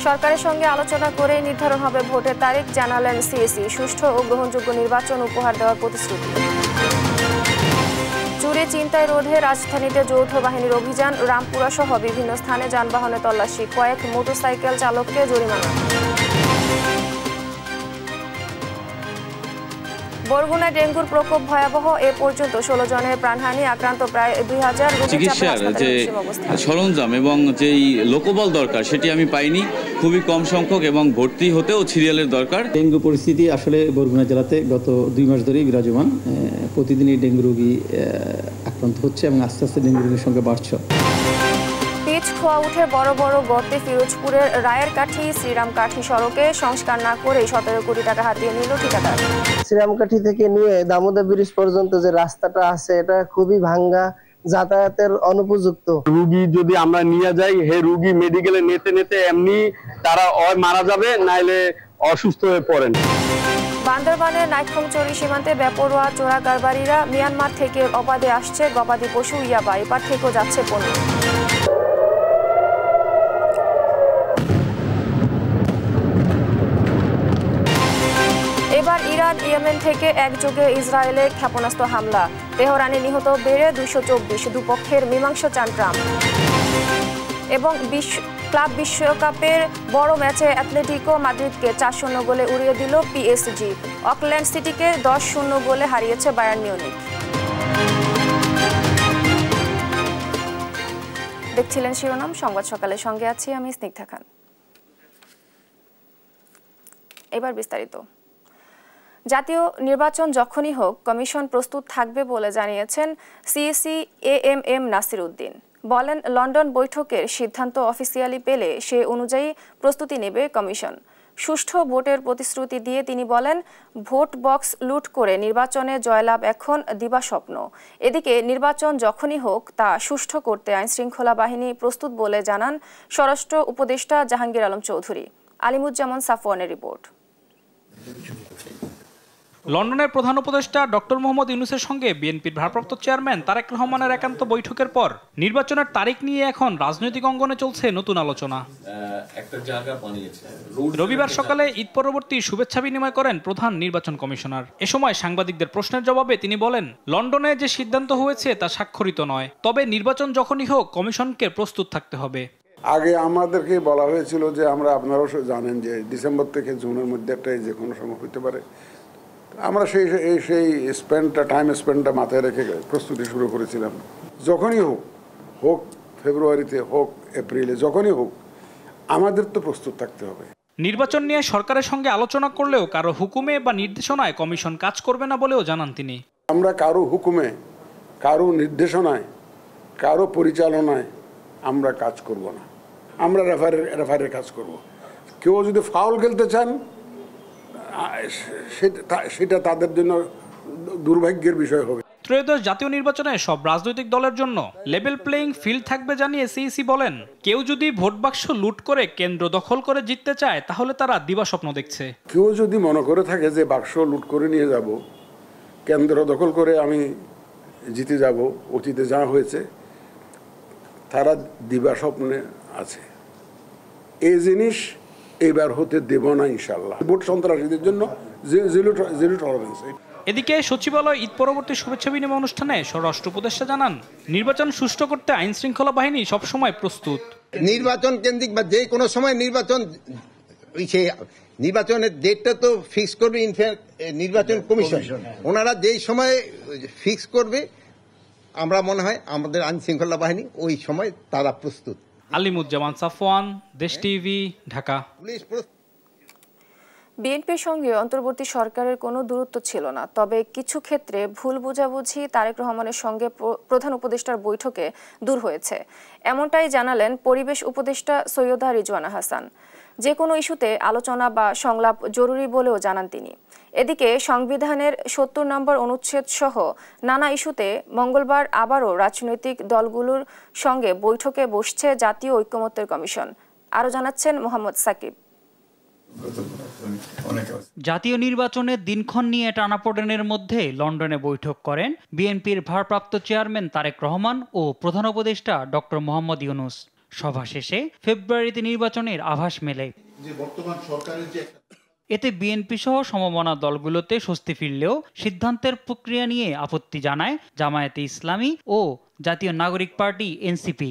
সরকারের সঙ্গে আলোচনা করে নির্ধারণ হবে ভোটের তারিখ, জানালেন সিএসি। সুষ্ঠু ও গ্রহণযোগ্য নির্বাচন উপহার দেওয়ার প্রতিশ্রুতি। চুরি ছিনতাই রোধে রাজধানীতে যৌথ বাহিনীর অভিযান, রামপুরা সহ বিভিন্ন স্থানে যানবাহনে তল্লাশি, কয়েক মোটরসাইকেল চালককে জরিমানা। বরগুনায় ডেঙ্গুর প্রকোপ ভয়াবহ, এ পর্যন্ত 16 জনের প্রাণহানি, আক্রান্ত প্রায় 2000 চিকিৎসার যে সরঞ্জাম এবং যেই লোকবল দরকার সেটি আমি পাইনি, খুবই কম সংখ্যক এবং ভর্তি হতেও সিরিয়ালের দরকার। ডেঙ্গু পরিস্থিতি আসলে বরগুনা জেলাতে গত 2 মাস ধরেই বিরাজমান। প্রতিদিনই ডেঙ্গু রোগী আক্রান্ত হচ্ছে এবং আস্তে আস্তে ডেঙ্গু রোগীর সংখ্যা বাড়ছে। পিচ খোয়া উঠে বড় বড় গর্তে ফিরোজপুরের রায়ের কাঠি শ্রীরামকাঠি সড়কে সংস্কার না করে 17 কোটি টাকা হাতিয়ে নিল ঠিকাদার। শ্রীরামকাঠি থেকে নিয়ে দামোদর ব্রিজ পর্যন্ত যে রাস্তাটা আছে এটা খুবই ভাঙ্গা, যাতায়াতের অনুপযুক্ত। রোগী যদি আমরা নিয়ে যাই, হে রোগী মেডিকেলে নিতে নিতে এমনি তারা মারা যাবে, নাইলে অসুস্থ হয়ে পড়েন। বান্দরবানের নাইক্ষংচুরি সীমান্তে বেপরোয়া চোরা কারবারিরা মিয়ানমার থেকে অবাধে আসছে গবাদি পশু, ইয়াবা, এবার থেকেও যাচ্ছে পণ্য। এবার ইরান ইয়েমেন থেকে একযোগে ইসরায়েলে ক্ষেপণাস্ত্র হামলা, তেহরানে নিহত বেড়ে 224, দুপক্ষের মীমাংসা চান ট্রাম্প। এবং ক্লাব বিশ্বকাপের বড় ম্যাচে অ্যাটলেটিকো মাদ্রিদকে 4-0 গোলে উড়িয়ে দিল পিএসজি। অকল্যান্ড সিটিকে 10-0 গোলে হারিয়েছে বায়ার্ন মিউনিখ। দেখছিলেন শিরোনাম সংবাদ সকালের সঙ্গে আছি আমি স্নিগ্ধা খান। এবার বিস্তারিত। জাতীয় নির্বাচন যখনই হোক কমিশন প্রস্তুত থাকবে বলে জানিয়েছেন সিএসি এএমএম নাসির উদ্দিন। বলেন, লন্ডন বৈঠকের সিদ্ধান্ত অফিসিয়ালি পেলে সে অনুযায়ী প্রস্তুতি নেবে কমিশন। সুষ্ঠু ভোটের প্রতিশ্রুতি দিয়ে তিনি বলেন, ভোট বক্স লুট করে নির্বাচনে জয়লাভ এখন দিবাস্বপ্ন। এদিকে নির্বাচন যখনই হোক তা সুষ্ঠু করতে আইনশৃঙ্খলা বাহিনী প্রস্তুত বলে জানান স্বরাষ্ট্র উপদেষ্টা জাহাঙ্গীর আলম চৌধুরী। আলিমুজ্জামান সাফওয়ানের রিপোর্ট। লন্ডনের প্রধান উপদেষ্টা ডক্টর মোহাম্মদ ইউনূসের সঙ্গে বিএনপির ভারপ্রাপ্ত চেয়ারম্যান তারেক রহমানের একান্ত বৈঠকের পর নির্বাচনের তারিখ নিয়ে এখন রাজনৈতিক অঙ্গনে চলছে নতুন আলোচনা। রবিবার সকালে ঈদ পরবর্তী শুভেচ্ছা বিনিময় করেন প্রধান নির্বাচন কমিশনার। এ সময় সাংবাদিকদের প্রশ্নের জবাবে তিনি বলেন, লন্ডনে যে সিদ্ধান্ত হয়েছে তা স্বাক্ষরিত নয়, তবে নির্বাচন যখনই হোক কমিশনকে প্রস্তুত থাকতে হবে। আগে আমাদেরকে বলা হয়েছিল যে আমরা, আপনারাও জানেন যে ডিসেম্বর থেকে জুনের মধ্যে একটা যে কোনো সময় হতে পারে। আমরা সেই টাইম স্পেন্ডটা মাথায় রেখে প্রস্তুতি শুরু করেছিলাম। যখনই হোক ফেব্রুয়ারিতে, হোক এপ্রিলে, যখনই হোক আমাদের তো প্রস্তুত থাকতে হবে। নির্বাচন নিয়ে সরকারের সঙ্গে আলোচনা করলেও কারো হুকুমে বা নির্দেশনায় কমিশন কাজ করবে না বলেও জানান তিনি। আমরা কারো হুকুমে, কারো নির্দেশনায়, কারো পরিচালনায় আমরা কাজ করব না। আমরা রেফারের কাজ করব। কেউ যদি ফাউল খেলতে চান সেটা তাদের জন্য দুর্ভাগ্যের বিষয় হবে। ত্রয়োদশ জাতীয় নির্বাচনে সব রাজনৈতিক দলের জন্য লেভেল প্লেইং ফিল্ড থাকবে জানিয়ে সিইসি বলেন, কেউ যদি ভোট বাক্স লুট করে কেন্দ্র দখল করে জিততে চায় তাহলে তারা দিবাস্বপ্ন দেখছে। কেউ যদি মনে করে থাকে যে বাক্স লুট করে নিয়ে যাব, কেন্দ্র দখল করে আমি জিতে যাব, অতীতে যা হয়েছে, তারা দিবাস্বপ্নে আছে। এই জিনিস এবার হতে দেব না ইনশাআল্লাহ। ভোট সন্ত্রাসীদের জন্য জিরো টলারেন্স। এদিকে সচিবালয় ঈদ পরবর্তী শুভেচ্ছা বিনিময় অনুষ্ঠানে স্বরাষ্ট্র উপদেষ্টা জানান, নির্বাচন সুষ্ঠু করতে আইন শৃঙ্খলা বাহিনী সবসময় প্রস্তুত। নির্বাচন কেন্দ্রিক বা যে কোনো সময় নির্বাচনের ডেটটা তো ফিক্স করবে নির্বাচন কমিশন। ওনারা যেই সময় ফিক্স করবে, আমরা মনে হয় আমাদের আইন শৃঙ্খলা বাহিনী ওই সময় তারা প্রস্তুত। আলিমুজ্জামান সাফওয়ান, দেশ টিভি, ঢাকা। বিএনপির সঙ্গে অন্তর্বর্তী সরকারের কোনো দূরত্ব ছিল না, তবে কিছু ক্ষেত্রে ভুল বোঝাবুঝি তারেক রহমানের সঙ্গে প্রধান উপদেষ্টার বৈঠকে দূর হয়েছে, এমনটাই জানালেন পরিবেশ উপদেষ্টা সৈয়দা রিজওয়ানা হাসান। যে কোনো ইস্যুতে আলোচনা বা সংলাপ জরুরি বলেও জানান তিনি। এদিকে সংবিধানের 70 নম্বর অনুচ্ছেদ সহ নানা ইস্যুতে মঙ্গলবার আবারও রাজনৈতিক দলগুলোর সঙ্গে বৈঠকে বসছে জাতীয় ঐক্যমত্যের কমিশন। আরও জানাচ্ছেন মোহাম্মদ সাকিব। জাতীয় নির্বাচনের দিনক্ষণ নিয়ে টানাপোড়েনের মধ্যে লন্ডনে বৈঠক করেন বিএনপির ভারপ্রাপ্ত চেয়ারম্যান তারেক রহমান ও প্রধান উপদেষ্টা ডক্টর মোহাম্মদ ইউনূস। সভা শেষে ফেব্রুয়ারিতে নির্বাচনের আভাস মেলে। এতে বিএনপি সহ সমমনা দলগুলোতে স্বস্তি ফিরলেও সিদ্ধান্তের প্রক্রিয়া নিয়ে আপত্তি জানায় জামায়াতে ইসলামী ও জাতীয় নাগরিক পার্টি এনসিপি।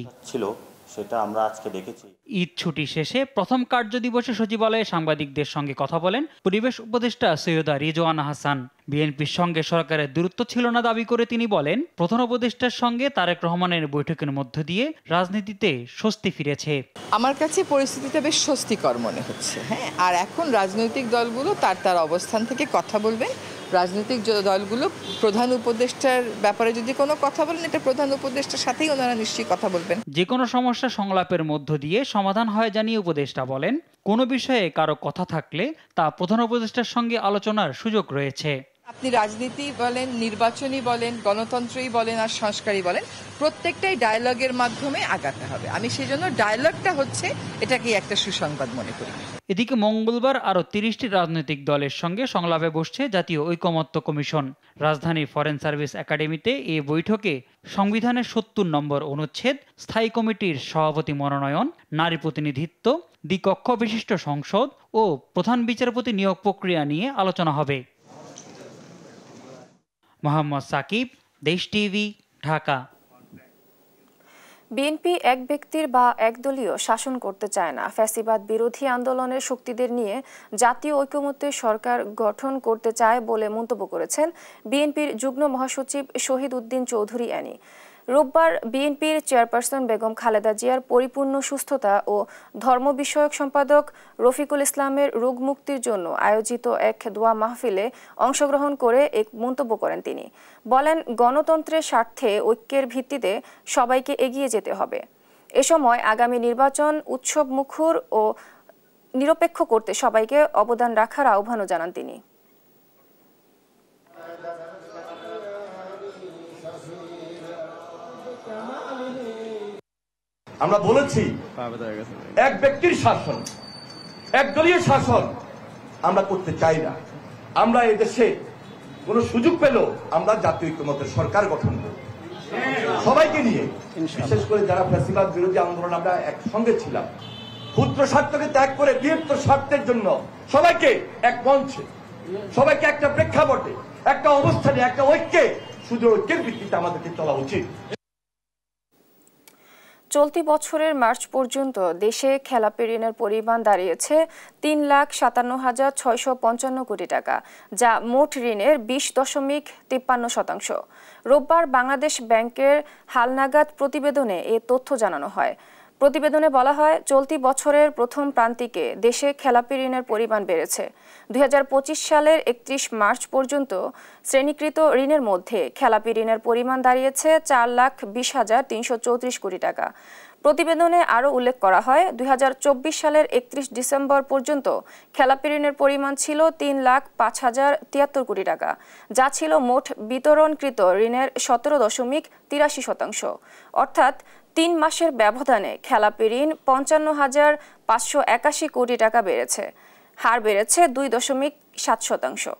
সেটা আমরা আজকে দেখেছি। ঈদ ছুটি শেষে প্রথম কার্যদিবসে সচিবালয়ে সাংবাদিকদের সঙ্গে কথা বলেন পরিবেশ উপদেষ্টা সৈয়দা রিজওয়ানা হাসান। বিএনপির সঙ্গে সরকারের দূরত্ব ছিল না দাবি করে তিনি বলেন, প্রধান উপদেষ্টার সঙ্গে তারেক রহমানের বৈঠকের মধ্য দিয়ে রাজনীতিতে স্বস্তি ফিরেছে। আমার কাছে পরিস্থিতিটা বেশ স্বস্তিকর মনে হচ্ছে। হ্যাঁ, আর এখন রাজনৈতিক দলগুলো তার অবস্থান থেকে কথা বলবেন। রাজনৈতিক দলগুলো প্রধান উপদেষ্টার ব্যাপারে যদি কোনো কথা বলেন, এটা প্রধান উপদেষ্টার সাথেই ওনারা নিশ্চয়ই কথা বলবেন। যে কোনো সমস্যা সংলাপের মধ্য দিয়ে সমাধান হয় জানিয়ে উপদেষ্টা বলেন, কোনো বিষয়ে কারো কথা থাকলে তা প্রধান উপদেষ্টার সঙ্গে আলোচনার সুযোগ রয়েছে। আপনি রাজনীতি বলেন, নির্বাচনী বলেন, গণতন্ত্রই বলেন আর সংস্কারই বলেন, প্রত্যেকটাই ডায়ালগের মাধ্যমে আগাতে হবে। আমি সেই জন্য ডায়ালগটা হচ্ছে এটাকে একটা সুসংবাদ মনে করি। এদিকে মঙ্গলবার আরও 30টি রাজনৈতিক দলের সঙ্গে সংলাপে বসছে জাতীয় ঐকমত্য কমিশন। রাজধানীর ফরেন সার্ভিস একাডেমিতে এ বৈঠকে সংবিধানের 70 নম্বর অনুচ্ছেদ, স্থায়ী কমিটির সভাপতি মনোনয়ন, নারী প্রতিনিধিত্ব, দ্বিকক্ষ বিশিষ্ট সংসদ ও প্রধান বিচারপতি নিয়োগ প্রক্রিয়া নিয়ে আলোচনা হবে। মোহাম্মদ সাকিব, দেশ টিভি, ঢাকা। বিএনপি এক ব্যক্তির বা একদলীয় শাসন করতে চায় না। ফ্যাসিবাদ বিরোধী আন্দোলনের শক্তিদের নিয়ে জাতীয় ঐকমত্যের সরকার গঠন করতে চায় বলে মন্তব্য করেছেন বিএনপির যুগ্ম মহাসচিব শহীদ উদ্দিন চৌধুরী অ্যানি। রোববার বিএনপির চেয়ারপারসন বেগম খালেদা জিয়ার পরিপূর্ণ সুস্থতা ও ধর্ম বিষয়ক সম্পাদক রফিকুল ইসলামের রোগ মুক্তির জন্য আয়োজিত এক দোয়া মাহফিলে অংশগ্রহণ করে এক মন্তব্য করেন তিনি। বলেন, গণতন্ত্রের স্বার্থে ঐক্যের ভিত্তিতে সবাইকে এগিয়ে যেতে হবে। এ সময় আগামী নির্বাচন উৎসব মুখর ও নিরপেক্ষ করতে সবাইকে অবদান রাখার আহ্বানও জানান তিনি। আমরা বলেছি এক ব্যক্তির শাসন, একদলীয় শাসন আমরা করতে চাই না। আমরা এই দেশে কোন সুযোগ পেলেও আমরা জাতীয় ঐকমত্যের সরকার গঠন করব, সবাইকে নিয়ে। বিশেষ করে যারা ফ্যাসিবাদ বিরোধী আন্দোলন আমরা একসঙ্গে ছিলাম, ক্ষুদ্র স্বার্থকে ত্যাগ করে বৃহত্তর স্বার্থের জন্য সবাইকে এক মঞ্চে, সবাইকে একটা প্রেক্ষাপটে, একটা অবস্থানে, একটা ঐক্যে, শুধু ঐক্যের ভিত্তিতে আমাদেরকে চলা উচিত। চলতি বছরের মার্চ পর্যন্ত দেশে খেলাপি ঋণের পরিমাণ দাঁড়িয়েছে ৩,৫৭,৬৫৫ কোটি টাকা, যা মোট ঋণের ২০.৫৩%। রোববার বাংলাদেশ ব্যাংকের হালনাগাদ প্রতিবেদনে এ তথ্য জানানো হয়। প্রতিবেদনে বলা হয়, চলতি বছরের প্রথম প্রান্তিকে দেশে খেলাপি ঋণের পরিমাণ বেড়েছে। ২০২৫ সালের ৩১ মার্চ পর্যন্ত শ্রেণীকৃত ঋণের মধ্যে খেলাপি ঋণের পরিমাণ দাঁড়িয়েছে ৪,২০,৩34 কোটি টাকা। প্রতিবেদনে আরও উল্লেখ করা হয়, ২০২৪ সালের ৩১ ডিসেম্বর পর্যন্ত খেলাপি ঋণের পরিমাণ ছিল ৩,০৫,০৭৩ কোটি টাকা, যা ছিল মোট বিতরণকৃত ঋণের ১৭.৮৩%। অর্থাৎ ৩ মাসের ব্যবধানে খেলাপি ঋণ ৫৫,৫৮১ কোটি টাকা বেড়েছে। হার বেড়েছে ২.৭%।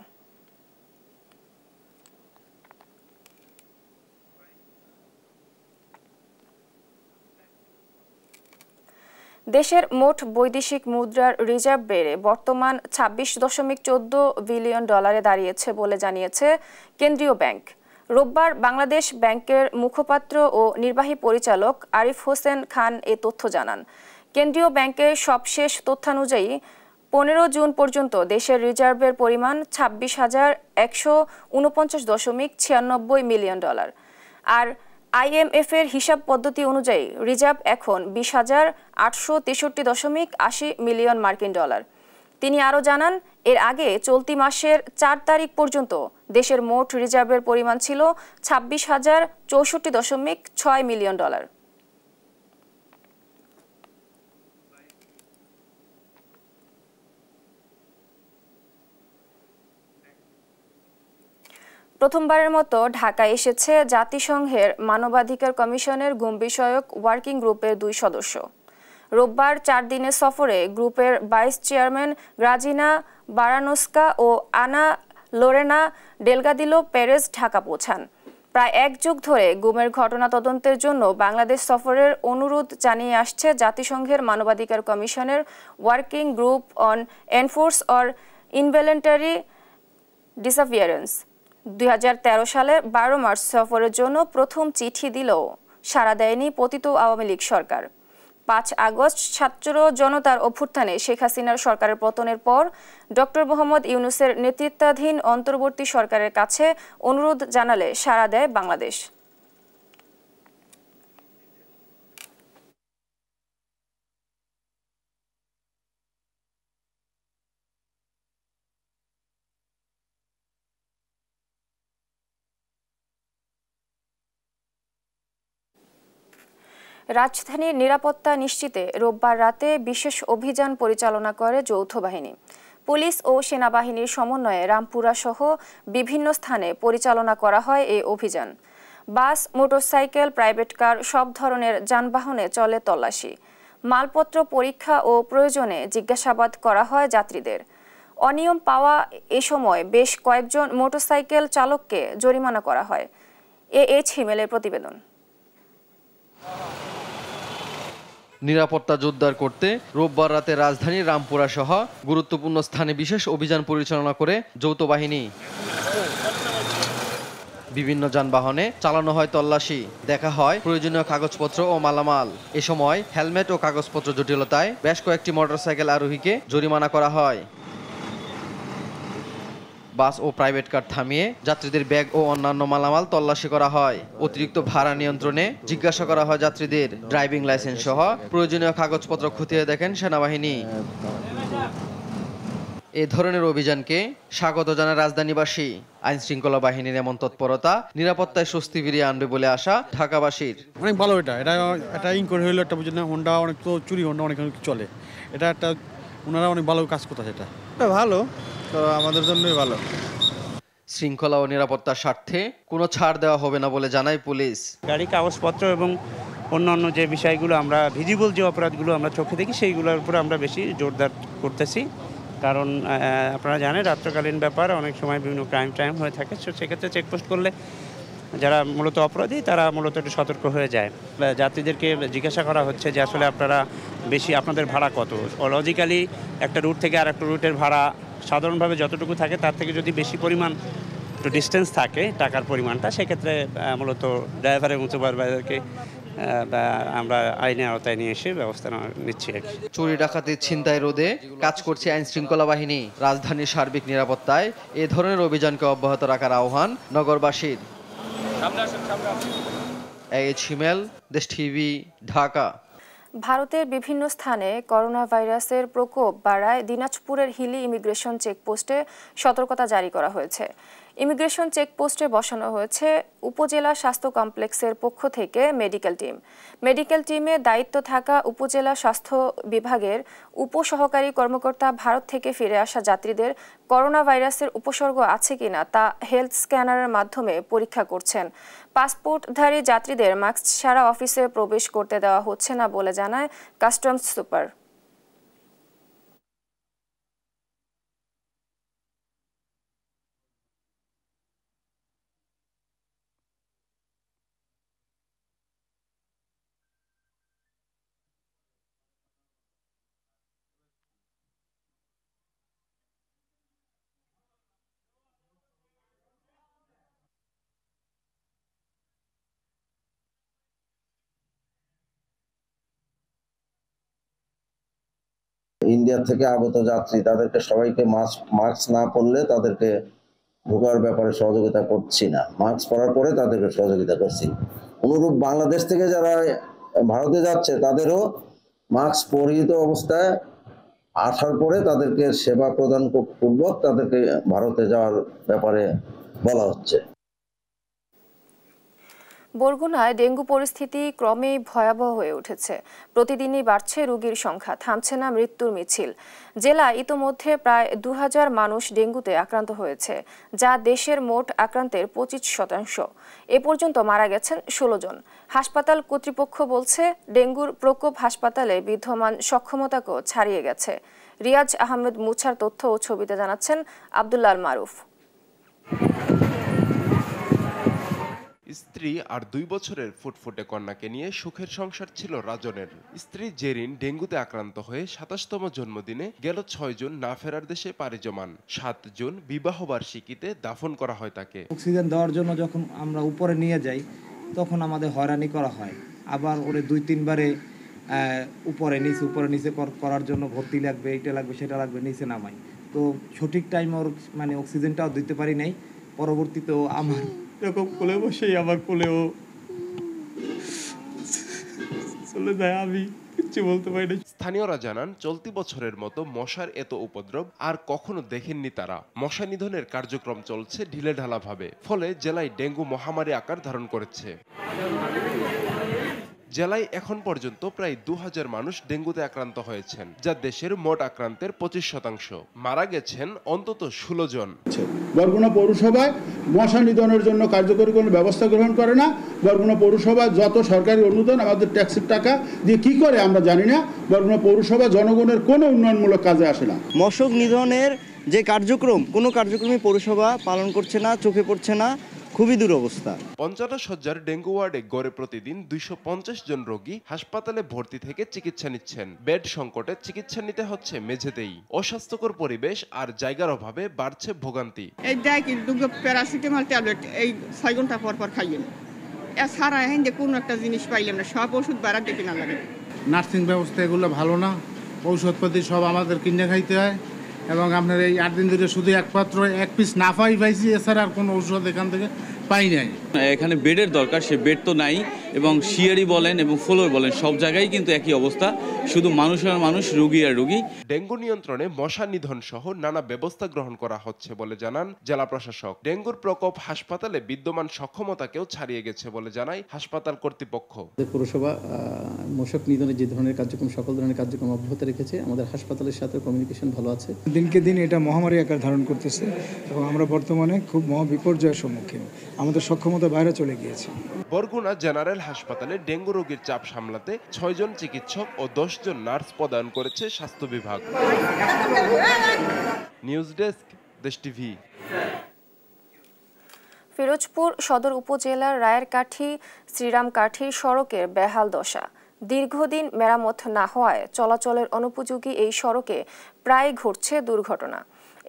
দেশের মোট বৈদেশিক মুদ্রার রিজার্ভ বেড়ে বর্তমান ২৬.১৪ বিলিয়ন ডলারে দাঁড়িয়েছে বলে জানিয়েছে কেন্দ্রীয় ব্যাংক। রোববার বাংলাদেশ ব্যাংকের মুখপাত্র ও নির্বাহী পরিচালক আরিফ হোসেন খান এ তথ্য জানান। কেন্দ্রীয় ব্যাংকের সবশেষ তথ্যানুযায়ী ১৫ জুন পর্যন্ত দেশের রিজার্ভের পরিমাণ ২৬,১৪৯.৯৬ মিলিয়ন ডলার। আর IMF এর হিসাব পদ্ধতি অনুযায়ী রিজার্ভ এখন ২০,৮৬৩.৮০ মিলিয়ন মার্কিন ডলার। তিনি আরও জানান, এর আগে চলতি মাসের ৪ তারিখ পর্যন্ত দেশের মোট রিজার্ভের পরিমাণ ছিল ২৬,০৬৪.৬ মিলিয়ন ডলার। প্রথমবারের মতো ঢাকায় এসেছে জাতিসংঘের মানবাধিকার কমিশনের গুম বিষয়ক ওয়ার্কিং গ্রুপের ২ সদস্য। রোববার ৪ দিনের সফরে গ্রুপের ভাইস চেয়ারম্যান গ্রাজিনা বারানোস্কা ও আনা লোরেনা ডেলগাদিলো পেরেজ ঢাকা পৌঁছান। প্রায় এক যুগ ধরে গুমের ঘটনা তদন্তের জন্য বাংলাদেশ সফরের অনুরোধ জানিয়ে আসছে জাতিসংঘের মানবাধিকার কমিশনের working group on enforce or involuntary disappearance. 2013 সালের 12 মার্চ সফরের জন্য প্রথম চিঠি দিলেও সাড়া দেয়নি পতিত আওয়ামী লীগ সরকার। 5 আগস্ট ছাত্র জনতার অভ্যুত্থানে শেখ হাসিনার সরকারের পতনের পর ডক্টর মোহাম্মদ ইউনূসের নেতৃত্বাধীন অন্তর্বর্তী সরকারের কাছে অনুরোধ জানালে সাড়া দেয় বাংলাদেশ। রাজধানীর নিরাপত্তা নিশ্চিতে রোববার রাতে বিশেষ অভিযান পরিচালনা করে যৌথ বাহিনী। পুলিশ ও সেনাবাহিনীর সমন্বয়ে রামপুরা সহ বিভিন্ন স্থানে পরিচালনা করা হয় এই অভিযান। বাস, মোটরসাইকেল, প্রাইভেট কার সব ধরনের যানবাহনে চলে তল্লাশি। মালপত্র পরীক্ষা ও প্রয়োজনে জিজ্ঞাসাবাদ করা হয় যাত্রীদের। অনিয়ম পাওয়া এ সময় বেশ কয়েকজন মোটরসাইকেল চালককে জরিমানা করা হয়। এইচ হিমেলের প্রতিবেদন। নিরাপত্তা জোরদার করতে রোববার রাতে রাজধানীর রামপুরা সহ গুরুত্বপূর্ণ স্থানে বিশেষ অভিযান পরিচালনা করে যৌথ বাহিনী। বিভিন্ন যানবাহনে চালানো হয় তল্লাশি, দেখা হয় প্রয়োজনীয় কাগজপত্র ও মালামাল। এ সময় হেলমেট ও কাগজপত্র জটিলতায় বেশ কয়েকটি মোটরসাইকেল আরোহীকে জরিমানা করা হয়। বাস ও প্রাইভেট কার থামিয়ে যাত্রীদের ব্যাগ ও অন্যান্য মালামাল তল্লাশি করা হয়। অতিরিক্ত ভাড়া নিয়ন্ত্রণে জিজ্ঞাসা করা হয় যাত্রীদের। ড্রাইভিং লাইসেন্স সহ প্রয়োজনীয় কাগজপত্র খতিয়ে দেখেন সেনাবাহিনী। এ ধরনের অভিযানকে স্বাগত জানায় রাজধানীবাসী। আইন শৃঙ্খলা বাহিনীর এমন তৎপরতা নিরাপত্তায় স্বস্তি ফিরিয়ে আনবে বলে আশা ঢাকাবাসীর। অনেক ভালো, এটা ইনকোয়ারি হইলো একটা বুঝলেন, হোন্ডা অনেক তো চুরি, হোন্ডা অনেক চলে, এটা একটা ওনারা অনেক ভালো কাজ করতেছে। এটা ভালো, তো আমাদের জন্যই ভালো। শৃঙ্খলা ও নিরাপত্তার স্বার্থে কোনো ছাড় দেওয়া হবে না বলে জানায় পুলিশ। গাড়ি কাগজপত্র এবং অন্যান্য যে বিষয়গুলো আমরা ভিজিবল যে অপরাধগুলো আমরা চোখে দেখি সেইগুলোর উপর আমরা বেশি জোরদার করতেছি। কারণ আপনারা জানেন রাত্রকালীন ব্যাপার, অনেক সময় বিভিন্ন ক্রাইম হয়ে থাকে। সেক্ষেত্রে চেকপোস্ট করলে যারা মূলত অপরাধী তারা মূলত একটু সতর্ক হয়ে যায়। যাত্রীদেরকে জিজ্ঞাসা করা হচ্ছে যে আসলে আপনারা আপনাদের ভাড়া কত। লজিক্যালি একটা রুট থেকে আর একটা রুটের ভাড়া সাধারণভাবে যতটুকু থাকে তার থেকে যদি বেশি পরিমাণ একটু ডিস্টেন্স থাকে টাকার পরিমাণটা, সেক্ষেত্রে মূলত ড্রাইভার এবং সুপারভাইজারকে আমরা আইনের আওতায় নিয়ে এসে ব্যবস্থা নিচ্ছি। চুরি ডাকাতি ছিনতাই রোধে কাজ করছে আইন শৃঙ্খলা বাহিনী। রাজধানীর সার্বিক নিরাপত্তায় এ ধরনের অভিযানকে অব্যাহত রাখার আহ্বান নগরবাসীর। এইচ হিমেল, দেশ টিভি, ঢাকা। ভারতের বিভিন্ন স্থানে করোনা ভাইরাসের প্রকোপ বাড়ায় দিনাজপুরের হিলি ইমিগ্রেশন চেকপোস্টে সতর্কতা জারি করা হয়েছে। ইমিগ্রেশন চেকপোস্টে বসানো হয়েছে উপজেলা স্বাস্থ্য কমপ্লেক্সের পক্ষ থেকে মেডিকেল টিমে দায়িত্ব থাকা উপজেলা স্বাস্থ্য বিভাগের উপসহকারী কর্মকর্তা ভারত থেকে ফিরে আসা যাত্রীদের করোনা ভাইরাসের উপসর্গ আছে কিনা তা হেলথ স্ক্যানারের মাধ্যমে পরীক্ষা করছেন। পাসপোর্টধারী যাত্রীদের মাস্ক ছাড়া অফিসে প্রবেশ করতে দেওয়া হচ্ছে না বলে জানায় কাস্টমস সুপার। ইন্ডিয়া থেকে আগত যাত্রী তাদেরকে সবাইকে মাস্ক না পরলে তাদেরকে ঢোকার ব্যাপারে সহযোগিতা করছি না, মাস্ক পরার পরে তাদেরকে সহযোগিতা করছি। অনুরূপ বাংলাদেশ থেকে যারা ভারতে যাচ্ছে তাদেরও মাস্ক পরিহিত অবস্থায় আসার পরে তাদেরকে সেবা প্রদান পূর্বক তাদেরকে ভারতে যাওয়ার ব্যাপারে বলা হচ্ছে। বরগুনায় ডেঙ্গু পরিস্থিতি ক্রমেই ভয়াবহ হয়ে উঠেছে। প্রতিদিনই বাড়ছে রোগীর সংখ্যা, থামছে না মৃত্যুর মিছিল। জেলায় ইতোমধ্যে প্রায় 2000 মানুষ ডেঙ্গুতে আক্রান্ত হয়েছে, যা দেশের মোট আক্রান্তের 25%। এ পর্যন্ত মারা গেছেন 16 জন। হাসপাতাল কর্তৃপক্ষ বলছে ডেঙ্গুর প্রকোপ হাসপাতালে বিদ্যমান সক্ষমতাকেও ছাড়িয়ে গেছে। রিয়াজ আহমেদ মুছার তথ্য ও ছবিতে জানাচ্ছেন আব্দুল্লাহ মারুফ। স্ত্রী আর 2 বছরের ফুটফুটে কন্যাকে নিয়ে সুখের সংসার ছিল রাজনের। স্ত্রী জেরিন ডেঙ্গুতে আক্রান্ত হয়ে 27তম জন্মদিনে গেল 6 জুন না ফেরার দেশে পাড়ি জমান। 7 জুন বিবাহ বার্ষিকীতে দাফন করা হয় তাকে। অক্সিজেন দেওয়ার জন্য যখন আমরা উপরে নিয়ে যাই তখন আমাদের হয়রানি করা হয়, আবার ওরে 2-3 বারে উপরে নিচে করার জন্য ভর্তি লাগবে, এটা লাগবে সেটা লাগবে, নিচে নামাই। তো সঠিক টাইম ওর মানে অক্সিজেনটাও দিতে পারি নাই। পরবর্তীতেও আমার এরকম কোলে বসেই আমার কোলেও চলে যায়, আমি কিছু বলতে পারি না। স্থানীয়রা জানান চলতি বছরের মতো মশার এত উপদ্রব আর কখনো দেখেননি তারা। মশা নিধনের কার্যক্রম চলছে ঢিলেঢালাভাবে, ফলে জেলায় ডেঙ্গু মহামারী আকার ধারণ করেছে। জেলায় এখন পর্যন্ত প্রায় 2000 মানুষ ডেঙ্গুতে আক্রান্ত হয়েছেন, যা দেশের মোট আক্রান্তের 25%। মারা গেছেন অন্তত 16 জন। বরগুনা পৌরসভায় মশা নিধনের জন্য কার্যকরী কোনো ব্যবস্থা গ্রহণ করে না। বরগুনা পৌরসভায় যত সরকারি অনুদান আমাদের ট্যাক্সের টাকা দিয়ে কি করে আমরা জানি না। বরগুনা পৌরসভা জনগণের কোনো উন্নয়নমূলক কাজে আসে না। মশক নিধনের যে কার্যক্রম, কোনো কার্যক্রমই পৌরসভা পালন করছে না, চোখে পড়ছে না, খুবই দুরবস্থা। 50 শয্যার ডেঙ্গু ওয়ার্ডে গড়ে প্রতিদিন 250 জন রোগী হাসপাতালে ভর্তি থেকে চিকিৎসা নিচ্ছেন। বেড সংকটে চিকিৎসা নিতে হচ্ছে মেঝেতেই। অস্বাস্থ্যকর পরিবেশ আর জায়গার অভাবে বাড়ছে ভোগান্তি। এই দেখ প্যারাসিটামল ট্যাবলেট এই 6 ঘন্টা পর পর খাইয়েন, এছাড়া এখন যে কোনো একটা জিনিস পাইলাম না, সব ওষুধ বাড়ার দেখে না লাগে। নার্সিং ব্যবস্থা এগুলো ভালো না, ঔষধপাতি সব আমাদের কিনে খাইতে হয়, এবং আপনার এই 8 দিন ধরে শুধু একমাত্র 1 পিস নাফাই পাইছি, এছাড়া আর কোনো ঔষধ এখান থেকে পাই নাই। এখানে বেডের দরকার, সে বেড তো নাই, এবং শিয়ারি বলেন এবং ফ্লোর বলেন সব জায়গায় কিন্তু একই অবস্থা, শুধু মানুষ আর মানুষ, রোগী আর রোগী। ডেঙ্গু নিয়ন্ত্রণে মশা নিধন সহ নানা ব্যবস্থা গ্রহণ করা হচ্ছে বলে জানান জেলা প্রশাসক। ডেঙ্গুর প্রকোপ হাসপাতালে বিদ্যমান সক্ষমতাকেও ছাড়িয়ে গেছে বলে জানায় হাসপাতাল কর্তৃপক্ষ। পৌরসভা মশক নিধনের যে ধরনের কার্যক্রম, সকল ধরনের কার্যক্রম অব্যাহত রেখেছে। আমাদের হাসপাতালের সাথে কমিউনিকেশন ভালো আছে। দিনকে দিন এটা মহামারী আকার ধারণ করতেছে এবং আমরা বর্তমানে খুব মহাবিপর্যয়ের সম্মুখীন, আমাদের সক্ষমতা বাইরে চলে গিয়েছে। বরগুনা জেনারেল হাসপাতালে ডেঙ্গু রোগীর চাপ সামলাতে 6 জন চিকিৎসক ও 10 জন নার্স প্রদান করেছে স্বাস্থ্য বিভাগ। নিউজ ডেস্ক, দেশ টিভি। ফিরোজপুর সদর উপজেলার রায়েরকাঠি শ্রীরামকাঠি সড়কের বেহাল দশা। দীর্ঘদিন মেরামত না হওয়ায় চলাচলের অনুপযোগী এই সড়কে প্রায় ঘটছে দুর্ঘটনা।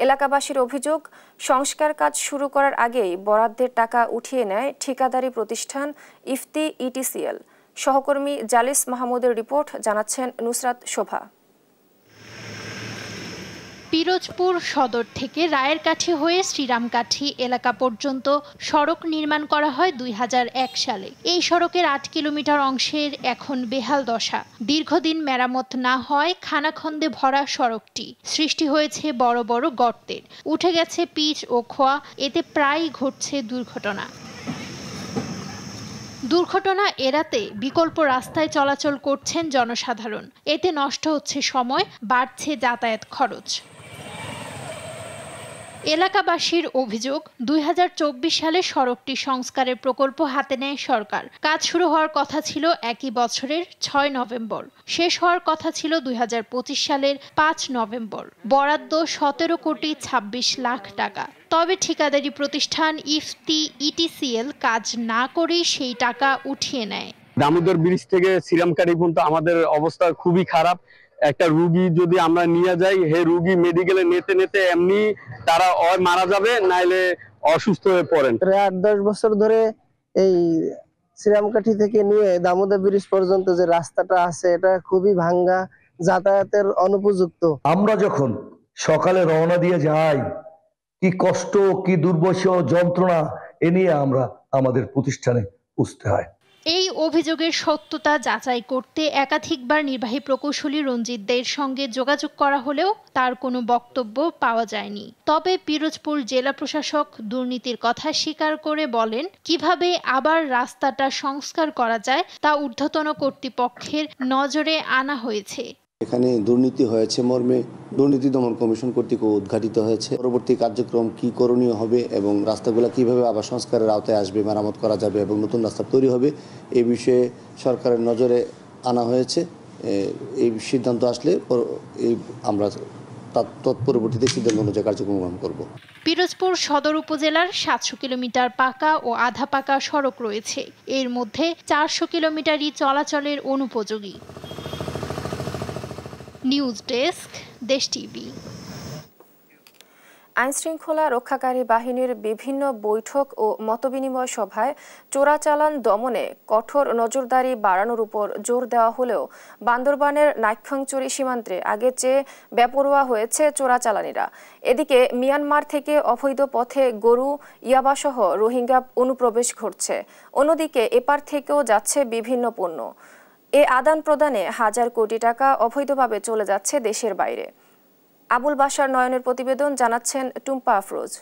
এলাকাবাসীর অভিযোগ, সংস্কার কাজ শুরু করার আগেই বরাদ্দের টাকা উঠিয়ে নেয় ঠিকাদারি প্রতিষ্ঠান ইফতি ইটিসিএল। সহকর্মী জালিস মাহমুদের রিপোর্ট, জানাচ্ছেন নুসরাত শোভা। পিরোজপুর সদর থেকে রায়েরকাঠি হয়ে শ্রীরামকাঠি এলাকা পর্যন্ত সড়ক নির্মাণ করা হয় 2001 সালে। এই সড়কের 8 কিলোমিটার অংশের এখন বেহাল দশা। দীর্ঘদিন মেরামত না হয় খানাখন্দে ভরা সড়কটি। সৃষ্টি হয়েছে বড় বড় গর্তের, উঠে গেছে পিচ ও খোয়া, এতে প্রায়ই ঘটছে দুর্ঘটনা এড়াতে বিকল্প রাস্তায় চলাচল করছেন জনসাধারণ। এতে নষ্ট হচ্ছে সময়, বাড়ছে যাতায়াত খরচ। এলাকাবাসীর অভিযোগ, 2024 সালে সড়কটি সংস্কারের প্রকল্প হাতে নেয় সরকার। কাজ শুরু হওয়ার কথা ছিল একই বছরের 6 নভেম্বর, শেষ হওয়ার কথা ছিল 2025 সালের 5 নভেম্বর। বরাদ্দ 17 কোটি 26 লাখ টাকা। তবে ঠিকাদারি প্রতিষ্ঠান ইফতি ইটিসিএল কাজ না করেই সেই টাকা উঠিয়ে নেয়। দামোদর ব্রিজ থেকে শ্রীরামকাঠি পর্যন্ত আমাদের অবস্থা খুবই খারাপ। একটা রুগী যদি আমরা নিয়ে যাই, হে রুগী মেডিকেলে নেতে এমনি তারা মারা যাবে, নাইলে অসুস্থ হয়ে পড়েন। 8-10 বছর ধরে এই শ্রীরামকাঠি থেকে নিয়ে দামোদর ব্রিজ পর্যন্ত যে রাস্তাটা আছে এটা খুবই ভাঙ্গা, যাতায়াতের অনুপযুক্ত। আমরা যখন সকালে রওনা দিয়ে যাই, কি কষ্ট, কি দুর্বশা, যন্ত্রণা এ নিয়ে আমরা আমাদের প্রতিষ্ঠানে পৌঁছতে হয়। এই অভিযোগের সত্যতা যাচাই করতে একাধিকবার নির্বাহী প্রকৌশলী রঞ্জিত দের সঙ্গে যোগাযোগ করা হলেও তার কোনো বক্তব্য পাওয়া যায়নি। তবে পিরোজপুর জেলা প্রশাসক দুর্নীতির কথা স্বীকার করে বলেন, কিভাবে আবার রাস্তাটা সংস্কার করা যায় তা ঊর্ধ্বতন কর্তৃপক্ষের নজরে আনা হয়েছে। এখানে দুর্নীতি হয়েছে মর্মে দুর্নীতি দমন কমিশন কর্তৃক উদ্ঘাটিত হয়েছে। পরবর্তী কার্যক্রম কি করণীয় হবে এবং রাস্তাগুলো কিভাবে আবার সংস্কারের আওতায় আসবে, মেরামত করা যাবে এবং নতুন রাস্তা তৈরি হবে, এই বিষয়ে সরকারের নজরে আনা হয়েছে। এই সিদ্ধান্ত আসলে আমরা তৎপরবর্তীতে সিদ্ধান্ত অনুযায়ী কার্যক্রম গ্রহণ করব। পিরোজপুর সদর উপজেলার ৭০০ কিলোমিটার পাকা ও আধা পাকা সড়ক রয়েছে। এর মধ্যে ৪০০ কিলোমিটারই চলাচলের অনুপযোগী। নিউজ ডেস্ক, দেশ টিভি। আইনশৃঙ্খলা রক্ষাকারী বাহিনীর বিভিন্ন বৈঠক ও মতবিনিময় সভায় চোরাচালান দমনে কঠোর নজরদারি বাড়ানোর উপর জোর দেওয়া হলেও বান্দরবানের নাইক্ষ্যংছড়ি সীমান্তে আগের চেয়ে বেপরোয়া হয়েছে চোরাচালানিরা। এদিকে মিয়ানমার থেকে অবৈধ পথে গরু, ইয়াবাসহ রোহিঙ্গা অনুপ্রবেশ ঘটছে। অন্যদিকে এপার থেকেও যাচ্ছে বিভিন্ন পণ্য। এ আদান প্রদানে হাজার কোটি টাকা অবৈধভাবে চলে যাচ্ছে দেশের বাইরে। আবুল বাশার নয়নের প্রতিবেদন, জানাচ্ছেন টুম্পা আফরোজ।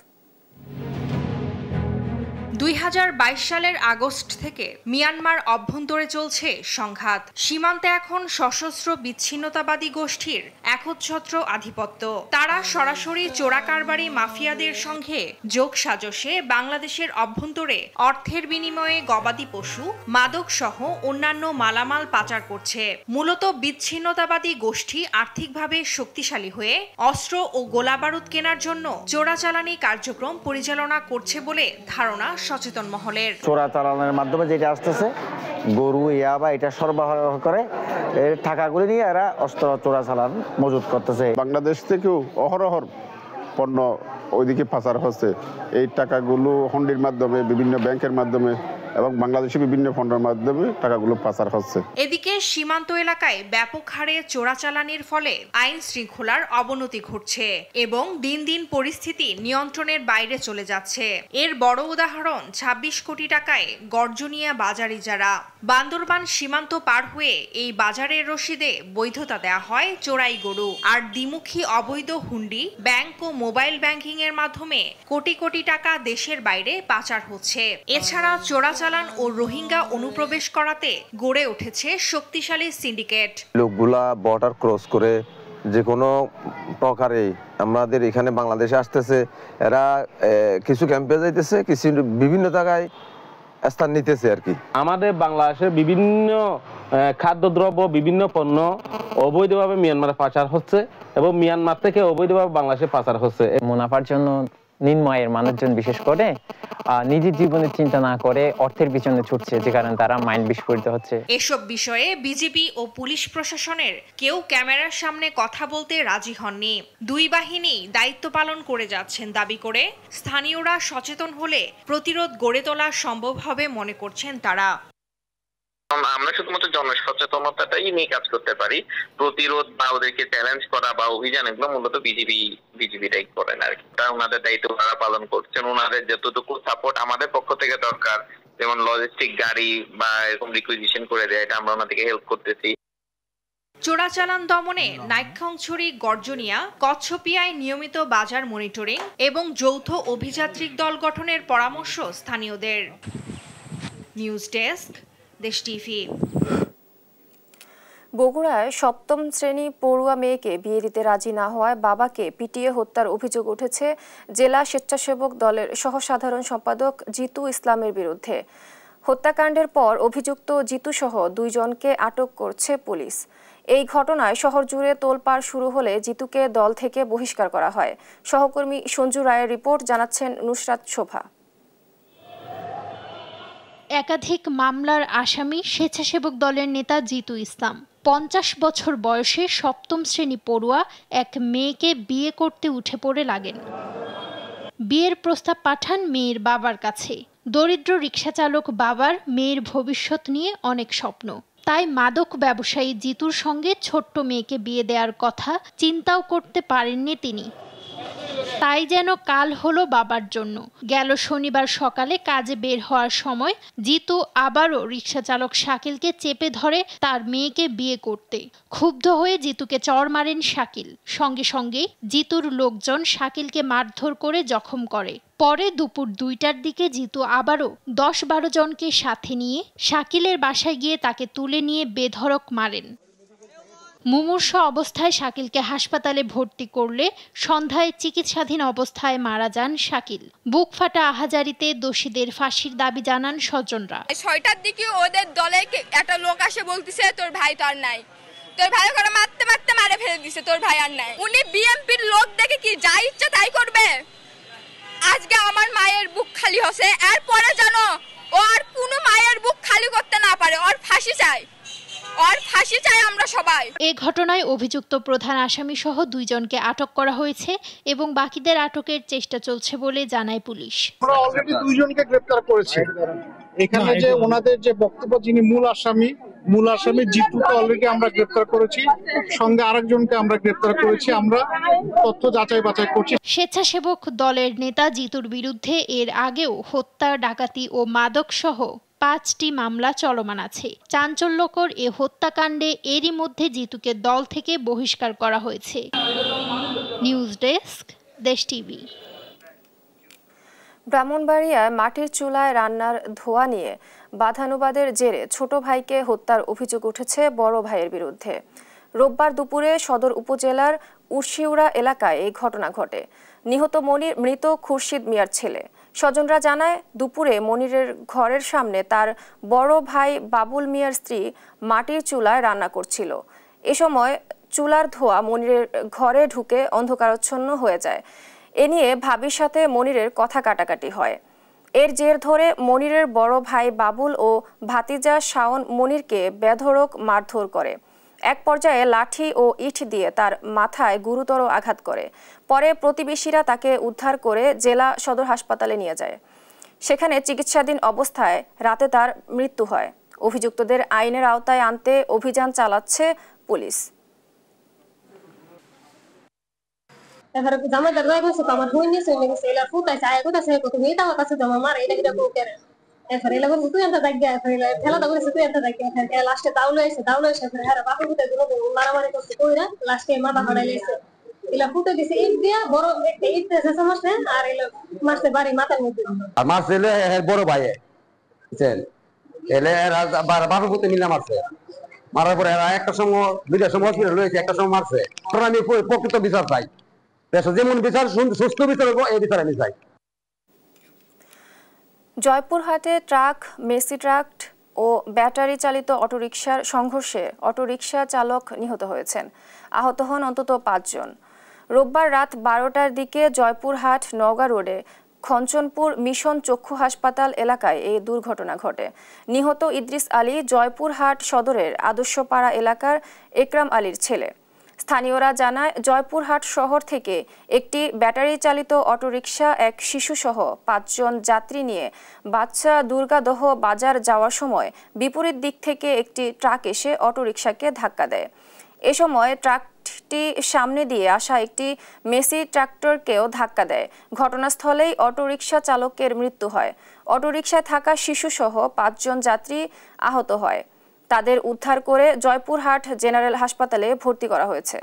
২০২২ সালের আগস্ট থেকে মিয়ানমার অভ্যন্তরে চলছে সংঘাত। সীমান্তে এখন সশস্ত্র বিচ্ছিন্নতাবাদী গোষ্ঠীর একচ্ছত্র আধিপত্য। তারা সরাসরি চোরাকারবারি মাফিয়াদের সঙ্গে যোগসাজশে বাংলাদেশের অভ্যন্তরে অর্থের বিনিময়ে গবাদি পশু, মাদক সহ অন্যান্য মালামাল পাচার করছে। মূলত বিচ্ছিন্নতাবাদী গোষ্ঠী আর্থিকভাবে শক্তিশালী হয়ে অস্ত্র ও গোলাবারুদ কেনার জন্য চোরাচালানি কার্যক্রম পরিচালনা করছে বলে ধারণা সচেতন মহলের। চোরাচালানের মাধ্যমে যেটা আসতেছে, গরু, ইয়াবা, এটা সরবরাহ করে এর টাকাগুলি নিয়ে এরা অস্ত্র চোরাচালান মজুত করতেছে। বাংলাদেশ থেকেও অহরহর পণ্য ওইদিকে পাচার হচ্ছে। এই টাকাগুলো হুন্ডির মাধ্যমে, বিভিন্ন ব্যাংকের মাধ্যমে এবং বাংলাদেশের বিভিন্ন ফন্ডের মাধ্যমে টাকাগুলো পাচার হচ্ছে। এদিকে সীমান্ত এলাকায় ব্যাপক হারে চোরাচালানির ফলে আইন শৃঙ্খলার অবনতি ঘটছে এবং দিন দিন পরিস্থিতি নিয়ন্ত্রণের বাইরে চলে যাচ্ছে। এর বড় উদাহরণ ২৬ কোটি টাকায় গর্জনিয়া বাজার ইজারা। বান্দরবান সীমান্ত পার হয়ে এই বাজারের রসিদে বৈধতা দেয়া হয় চোরাই গরু আর দ্বিমুখী অবৈধ হুন্ডি, ব্যাংক ও মোবাইল ব্যাংকিং এর মাধ্যমে কোটি কোটি টাকা দেশের বাইরে পাচার হচ্ছে। এছাড়া চোরাচালান ও রোহিঙ্গা অনুপ্রবেশ করাতে গড়ে উঠেছে শক্তিশালী সিন্ডিকেট। লোকগুলা বর্ডার ক্রস করে যে কোনো প্রকারে আমাদের এখানে বাংলাদেশে আসতেছে, এরা কিছু ক্যাম্পে যাইতেছে, কিছু বিভিন্ন জায়গায় স্থান নিতেছে আর কি। আমাদের বাংলাদেশের বিভিন্ন খাদ্যদ্রব্য, বিভিন্ন পণ্য অবৈধভাবে মিয়ানমারে পাচার হচ্ছে এবং মিয়ানমার থেকে অবৈধভাবে বাংলাদেশে পাচার হচ্ছে। মুনাফার জন্য নিম্ন আয়ের মানুষজন বিশেষ করে নিজের জীবনের চিন্তা না করে অর্থের পিছনে ছুটছে, যে কারণে তারা মাইন্ড বিস্ফোরিত হচ্ছে। এসব বিষয়ে বিজিবি ও পুলিশ প্রশাসনের কেউ ক্যামেরার সামনে কথা বলতে রাজি হননি। দুই বাহিনী দায়িত্ব পালন করে যাচ্ছেন দাবি করে স্থানীয়রা সচেতন হলে প্রতিরোধ গড়ে তোলা সম্ভব হবে মনে করছেন তারা। আমরা শুধুমাত্র জনসচেতনতাটাই নিয়ে কাজ করতে পারি। প্রতিরোধ বা ওদেরকে চ্যালেঞ্জ করা বা অভিযান, এগুলো মূলত বিজিবিটাই করেন আর কি। ওনাদের দায়িত্ব তারা পালন করছেন। ওনাদের যতটুকু সাপোর্ট আমাদের পক্ষ থেকে দরকার, যেমন লজিস্টিক গাড়ি বা এরকম রিকুইজিশন করে দেয়, এটা আমরা ওনাদেরকে হেল্প করতেছি। চোরাচালান দমনে নাইক্ষ্যংছড়ি, গর্জনিয়া, কচ্ছপিয়ায় নিয়মিত বাজার মনিটরিং এবং যৌথ অভিযাত্রিক দল গঠনের পরামর্শ স্থানীয়দের। নিউজ ডেস্ক, দেশ টিভি। বগুড়ায় সপ্তম শ্রেণী পড়ুয়া মেয়েকে বিয়ে দিতে রাজি না হওয়ায় বাবাকে পিটিয়ে হত্যার অভিযোগ উঠেছে জেলা স্বেচ্ছাসেবক দলের সহসাধারণ সম্পাদক জিতু ইসলামের বিরুদ্ধে। হত্যাকাণ্ডের পর অভিযুক্ত জিতু সহ 2 জনকে আটক করছে পুলিশ। এই ঘটনায় শহর জুড়ে তোলপাড় শুরু হলে জিতুকে দল থেকে বহিষ্কার করা হয়। সহকর্মী সঞ্জু রায়ের রিপোর্ট, জানাচ্ছেন নুসরাত শোভা। একাধিক মামলার আসামি স্বেচ্ছাসেবক দলের নেতা জিতু ইসলাম 50 বছর বয়সে সপ্তম শ্রেণী পড়ুয়া এক মেয়েকে বিয়ে করতে উঠে পড়ে লাগেন। বিয়ের প্রস্তাব পাঠান মেয়ের বাবার কাছে। দরিদ্র রিকশাচালক বাবার মেয়ের ভবিষ্যৎ নিয়ে অনেক স্বপ্ন, তাই মাদক ব্যবসায়ী জিতুর সঙ্গে ছোট্ট মেয়েকে বিয়ে দেওয়ার কথা চিন্তাও করতে পারেননি তিনি। তাই যেন কাল হলো বাবার জন্য। গেল শনিবার সকালে কাজে বের হওয়ার সময় জিতু আবারও রিকশাচালক শাকিলকে চেপে ধরে তার মেয়েকে বিয়ে করতে। ক্ষুব্ধ হয়ে জিতুকে চড় মারেন শাকিল। সঙ্গে সঙ্গে জিতুর লোকজন শাকিলকে মারধর করে জখম করে। পরে দুপুর 2টার দিকে জিতু আবারও 10-12 জনকে সাথে নিয়ে শাকিলের বাসায় গিয়ে তাকে তুলে নিয়ে বেধড়ক মারেন। মুমূর্ষ অবস্থায় শাকিলকে হাসপাতালে ভর্তি করলে সন্ধ্যায় চিকিৎসাধীন অবস্থায় মারা যান শাকিল। বুক ফাটা আহাজারিতে দোষীদের ফাঁসির দাবি জানান স্বজনরা। 6টার দিকে ওদের দলে একটা লোক আসে বলতেছে তোর ভাই তো আর নাই, তোর ভাই করে মারতে মারতে মারে ফেলে দিছে, তোর ভাই আর নাই। উনি বিএমপির লোক দেখে কি যা ইচ্ছা তাই করবে, আজকে আমার মায়ের বুক খালি হচ্ছে, এরপরে যেন ও আর কোনো মায়ের বুক খালি করতে না পারে। ওর ফাঁসি চাই, ওর ফাঁসি চাই আমরা সবাই। এই ঘটনায় অভিযুক্ত প্রধান আসামি সহ 2 জনকে আটক করা হয়েছে এবং বাকিদের আটকের চেষ্টা চলছে বলে জানায় পুলিশ। আমরা অলরেডি 2 জনকে গ্রেফতার করেছি। এখানে যে ওনাদের যে বক্তব্য, যিনি মূল আসামি জিতুকে অলরেডি আমরা গ্রেফতার করেছি, সঙ্গে আরেকজনকে আমরা গ্রেফতার করেছি। আমরা তথ্য যাচাই বাছাই করছি। স্বেচ্ছাসেবক দলের নেতা জিতুর বিরুদ্ধে এর আগেও হত্যা, ডাকাতি ও মাদক সহ 5টি মামলা চলমান আছে। চাঞ্চল্যকর এ হত্যাকাণ্ডে এরই মধ্যে জিতুকে দল থেকে বহিষ্কার করা হয়েছে। নিউজ ডেস্ক, দেশ টিভি। ব্রাহ্মণবাড়িয়ায় মাটির চুলায় রান্নার ধোঁয়া নিয়ে বাদানুবাদের জেরে ছোট ভাইকে হত্যার অভিযোগ উঠেছে বড় ভাইয়ের বিরুদ্ধে। রোববার দুপুরে সদর উপজেলার উরশিউড়া এলাকায় এই ঘটনা ঘটে। নিহত মনির মৃত খুরশিদ মিয়ার ছেলে। স্বজনরা জানায়, দুপুরে মনিরের ঘরের সামনে তার বড় ভাই বাবুল মিয়ার স্ত্রী মাটির চুলায় রান্না করছিল। এ সময় চুলার ধোঁয়া মনিরের ঘরে ঢুকে অন্ধকারাচ্ছন্ন হয়ে যায়। এ নিয়ে ভাবির সাথে মনিরের কথা কাটাকাটি হয়। এর জের ধরে মনিরের বড় ভাই বাবুল ও ভাতিজা শাওন মনিরকে বেধড়ক মারধর করে। এক পর্যায়ে লাঠি ও ইট দিয়ে তার মাথায় গুরুতর আঘাত করে। পরে প্রতিবেশীরা তাকে উদ্ধার করে জেলা সদর হাসপাতালে নিয়ে যায়। সেখানে চিকিৎসাধীন অবস্থায় রাতে তার মৃত্যু হয়। অভিযুক্তদের আইনের আওতায় আনতে অভিযান চালাচ্ছে পুলিশ। এবারে জামাইদার যাই গেছে, আমার হুই নিছে গেছে, এলা ফুটাই চায় কোথাছে কত মেয়েটা আমার কাছে জমা মারে, এটা কিটা কোকে এফারে এলা বলছে তুই এন্টা দাগ এফারে এলা ঠেলা দাগ করেছে তুই এন্টা দাগ এফারে লাস্টে দাউলে এসে এফারে হারা বাপু ফুটে দিল মারামারি করতে কইরা লাস্টে মাথা ফাড়াইছে। এলা ফুটে দিছে ইট দিয়া, বড় একটা ইট এসে মারছে আর এলা মারছে বাড়ি মাথার মধ্যে। আর মারছে এর বড় ভাইয়ে বুঝছেন, এলে বাপু ফুটে মিলা মারছে। মারার পরে একটা সময় 2টার সময় হসপিটাল হয়েছে, একটা সময় মারছে। আমি প্রকৃত বিচার চাই, যেমন বিচার সুস্থ বিচার হবো এই বিচার আমি চাই। জয়পুরহাটে ট্রাক, মেসি ট্রাক ও ব্যাটারি চালিত অটোরিকশার সংঘর্ষে অটোরিকশা চালক নিহত হয়েছেন। আহত হন অন্তত 5 জন। রোববার রাত 12টার দিকে জয়পুরহাট নওগাঁ রোডে খঞ্চনপুর মিশন চক্ষু হাসপাতাল এলাকায় এই দুর্ঘটনা ঘটে। নিহত ইদ্রিস আলী জয়পুরহাট সদরের আদর্শপাড়া এলাকার একরাম আলীর ছেলে। স্থানীয়রা জানায়, জয়পুরহাট শহর থেকে একটি ব্যাটারি চালিত অটোরিকশা এক শিশুসহ 5 জন যাত্রী নিয়ে বাচ্চা দুর্গাদহ বাজার যাওয়ার সময় বিপরীত দিক থেকে একটি ট্রাক এসে অটোরিকশাকে ধাক্কা দেয়। এ সময় ট্রাকটি সামনে দিয়ে আসা একটি মেসি ট্রাক্টরকেও ধাক্কা দেয়। ঘটনাস্থলেই অটোরিকশা চালকের মৃত্যু হয়। অটোরিকশায় থাকা শিশুসহ 5 জন যাত্রী আহত হয়। তাদের উদ্ধার করে জয়পুরহাট জেনারেল হাসপাতালে ভর্তি করা হয়েছে।